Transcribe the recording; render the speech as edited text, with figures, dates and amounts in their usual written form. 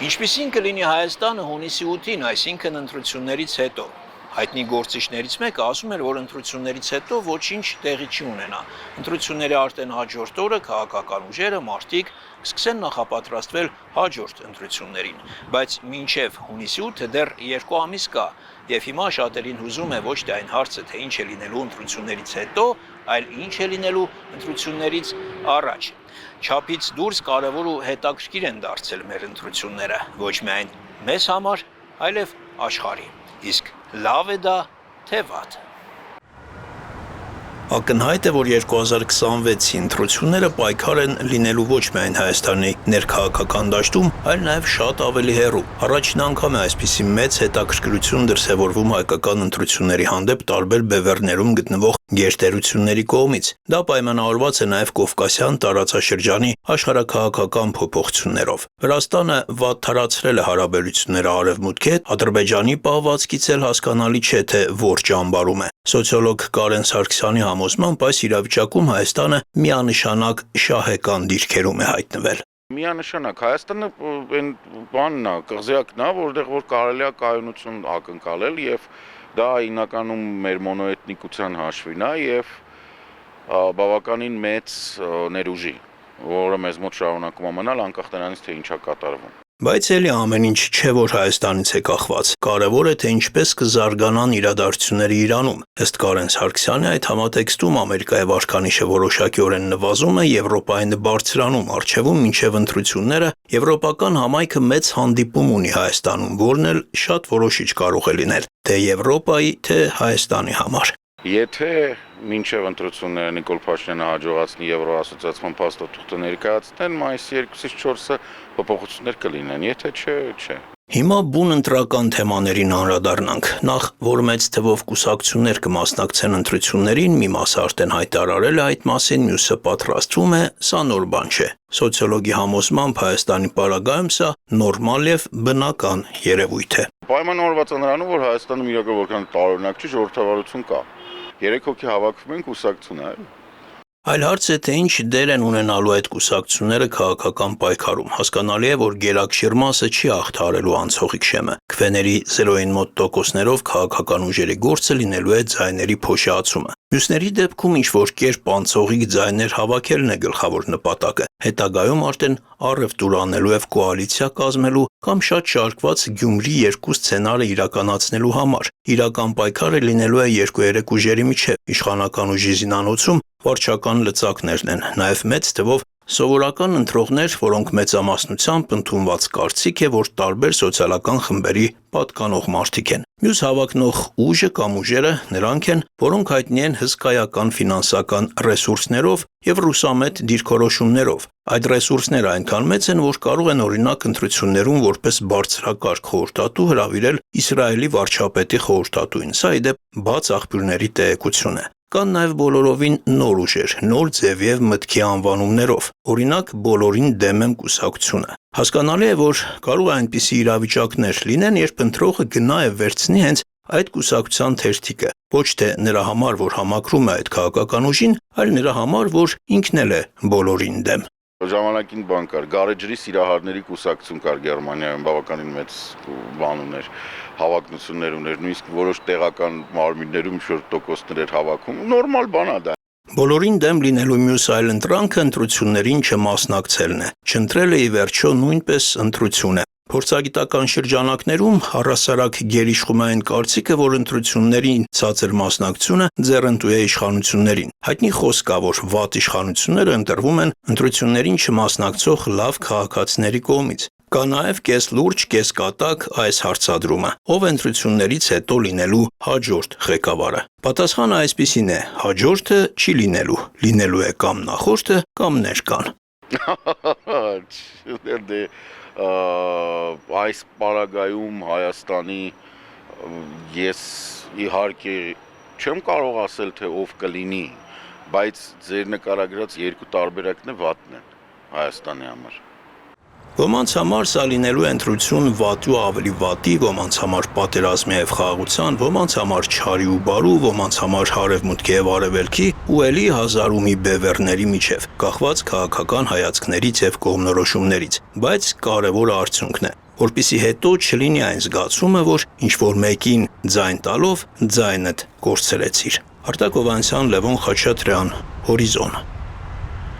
Ինչպիսին կլինի Հայաստանը հունիսի 8-ին, այսինքն ընտրություններից հետո։ Հայտնի գործիչներից մեկը ասում էր, որ ընտրություններից հետո ոչինչ տեղի չի ունենա։ Ընտրությունների արդեն հաջորդ օրը քաղաքական ուժերը, մարտիկ կսկսեն նախապատրաստվել հաջորդ ընտրություններին, բայց մինչև հունիսի 8-ը դեռ 2 ամիս կա, եւ հիմա շատերին հուզում է ոչ թե այն հարցը, թե ինչ է լինելու ընտրություններից հետո, այլ ինչ է լինելու ընտրություններից առաջ։ Չափից դուրս կարևոր ու հետաքրքիր են դարձել մեր ընտրությունները, ոչ միայն մեզ համար, այլև աշխարհի։ Իսկ լավ է դա, թե վատ։ Ակնհայտ է, որ 2026-ի ընտրությունները պայքար են լինելու ոչ միայն Հայաստանի ներքաղաքական դաշտում, այլ նաև շատ ավելի հեռու։ Առաջին անգամ է այսպիսի մեծ հետաքրքրություն դրսևորվում հայկական ընտրությունների հանդեպ տարբեր բևեռներում գտնվող գերտերությունների կողմից։ Դա պայմանավորված է նաև կովկասյան տարածաշրջանի աշխարհաքաղաքական փոփոխություններով։ Վրաստանը վատթարացրել է հարաբերությունները արևմուտքի հետ, Ադրբեջանի պահվածքից էլ հասկանալի չէ, թե որ ճամբարում է։ Սոցիոլոգ Կարեն Սարգսյանի համոզմամբ այս իրավիճակում Հայաստանը միանշանակ շահեկան դիրքերում է հայտնվել։ Միանշանակ Հայաստանը այն բանն է, կղզյակն է, որտեղ որ կարելի է կայունություն ակնկալել եւ դա հիմնականում մեր մոնոէթնիկության հաշվին է եւ բավականին մեծ ներուժի, որը մեզ մոտ շարունակում է մնալ անկախ նրանից թե ինչա կատարվում։ Բայց էլի ամեն ինչ չէ, որ Հայաստանից է կախված։ Կարևոր է, թե ինչպես կզարգանան իրադարձությունները Իրանում։ Ըստ Կարեն Սարգսյանի այդ համատեքստում Ամերիկայի վարկանիշը որոշակիորեն նվազում է, Եվրոպային բարձրանում, առջևում մինչև ընտրությունները եվրոպական համայնքը մեծ հանդիպում ունի Հայաստանում, որն էլ շատ որոշիչ կարող է լինել, թե Եվրոպայի, թե Հայաստանի համար։ Եթե մինչև ընտրությունները Նիկոլ Փաշինյանը հաջողացնի Եվրոասոցիացիան փաստաթուղթը ներկայացնեն, մայիսի 2-ից 4-ը փոփոխություններ կլինեն, եթե չէ, չէ։ Հիմա բուն ընտրական թեմաներին անդրադառնանք։ Նախ, որ մեծ թվով կուսակցություններ կմասնակցեն ընտրություններին, մի մասը արդեն հայտարարել է այդ մասին, մյուսը պատրաստվում է, սա նոր բան չէ։ Սոցիոլոգի համոզմամբ Հայաստանի պարագայում սա նորմալ եւ բնական երևույթ է։ Պայմանավորված է նրանով, որ Հայաստանում իրական որքան տարօրինակ չի, ժողովրդավարություն կա։ 3 հոգի հավաքվում են կուսակցություն այլ։ Այլ հարց է, թե ինչ դեր են ունենալու այդ կուսակցությունները քաղաքական պայքարում։ Հասկանալի է, որ գերակշիռ մասը չի հաղթահարելու անցողիկ շեմը։ Քվեների 0-ին մոտ տոկոսներով քաղաքական ուժերի գործը լինելու է ձայների փոշիացումը։ Մյուսների դեպքում ինչ-որ կերպ անցողիկ ձայներ հավաքելն է գլխավոր նպատակը։ Հետագայում արդեն առևտուր անելու եւ կոալիցիա կազմելու կամ շատ շարքված Գյումրի 2 սցենարը իրականացնելու համար։ Իրական պայքարը լինելու է 2-3 ուժերի միջև։ Իշխանական ուժի զինանոցում վարչական լծակներն են, նաև մեծ թվով սովորական ընտրողներ, որոնք մեծամասնությամբ ընդունված կարծիք է, որ տարբեր սոցիալական խմբերի պատկանող մարդիկ են։ Մյուս հավակնող ուժը կամ ուժերը նրանք են, որոնք հայտնի են հսկայական ֆինանսական ռեսուրսներով եւ ռուսամետ դիրքորոշումներով։ Այդ ռեսուրսները այնքան մեծ են, որ կարող են օրինակ ընտրություններում որպես բարձրակարգ խորհրդատու հրավիրել Իսրայելի վարչապետի խորհրդատուին։ Սա ի դեպ բաց աղբյուրների տեղեկություն է։ Կան նաև բոլորովին նոր ուժեր, նոր ձև եւ մտքի անվանումներով։ Օրինակ, բոլորին դեմ եմ կուսակցությունը։ Հասկանալի է, որ կարող է այնպիսի իրավիճակներ լինեն, երբ ընտրողը գնա եւ վերցնի հենց այդ կուսակցության թերթիկը, ոչ թե նրա համար, որ համակրում է այդ քաղաքական ուժին, այլ նրա համար, որ ինքն էլ է բոլորին դեմ։ Ժամանակին բան կար, գարեջրի սիրահարների կուսակցություն կար Գերմանիայում, բավականին մեծ բան ուներ, հավակնություններ ուներ, նույնիսկ որոշ տեղական մարմիններում շուրջ տոկոսներ էր հավաքում, նորմալ բան է դա։ Բոլորին դեմ լինելու մյուս այլ ընտրանքը ընտրություններին չմասնակցելն է։ Չընտրելը ի վերջո նույնպես ընտրություն է։ Փորձագիտական շրջանակներում առհասարակ գերիշխում է այն կարծիքը, որ ընտրություններին ցածր մասնակցությունը ձեռնտու է իշխանություններին։ Հայտնի խոսք կա, որ վատ իշխանությունները ընտրվում են ընտրություններին չմասնակցող լավ քաղաքացիների կողմից։ Կա նաև կես լուրջ, կես կատակ այս հարցադրումը. ով ընտրություններից հետո լինելու հաջորդ ղեկավարը։ Պատասխանը այսպիսին է. հաջորդը չի լինելու է կամ նախորդը, կամ ներկան։ Այս պարագայում Հայաստանի ես իհարկե չեմ կարող ասել, թե ով կլինի, բայց ձեր նկարագրած երկու տարբերակն է վատն են Հայաստանի համար։ Ոմանց համար սա լինելու է ընտրություն վատի ու ավելի վատի, ոմանց համար պատերազմի եւ խաղաղության, ոմանց համար չարի ու բարու, ոմանց համար հարևմուտքի եւ արևելքի ու էլի հազար ու մի բևեռների միջև, կախված քաղաքական հայացքներից եւ կողմնորոշումներից, բայց կարևորը արդյունքն է։ որpիսի հետո չլինի այն զգացումը, որ ինչ-որ մեկին ձայն տալով ձայնդ կորցրեցիր։ Արտակ Հովհաննիսյան, Լևոն Խաչատրյան, Հորիզոն։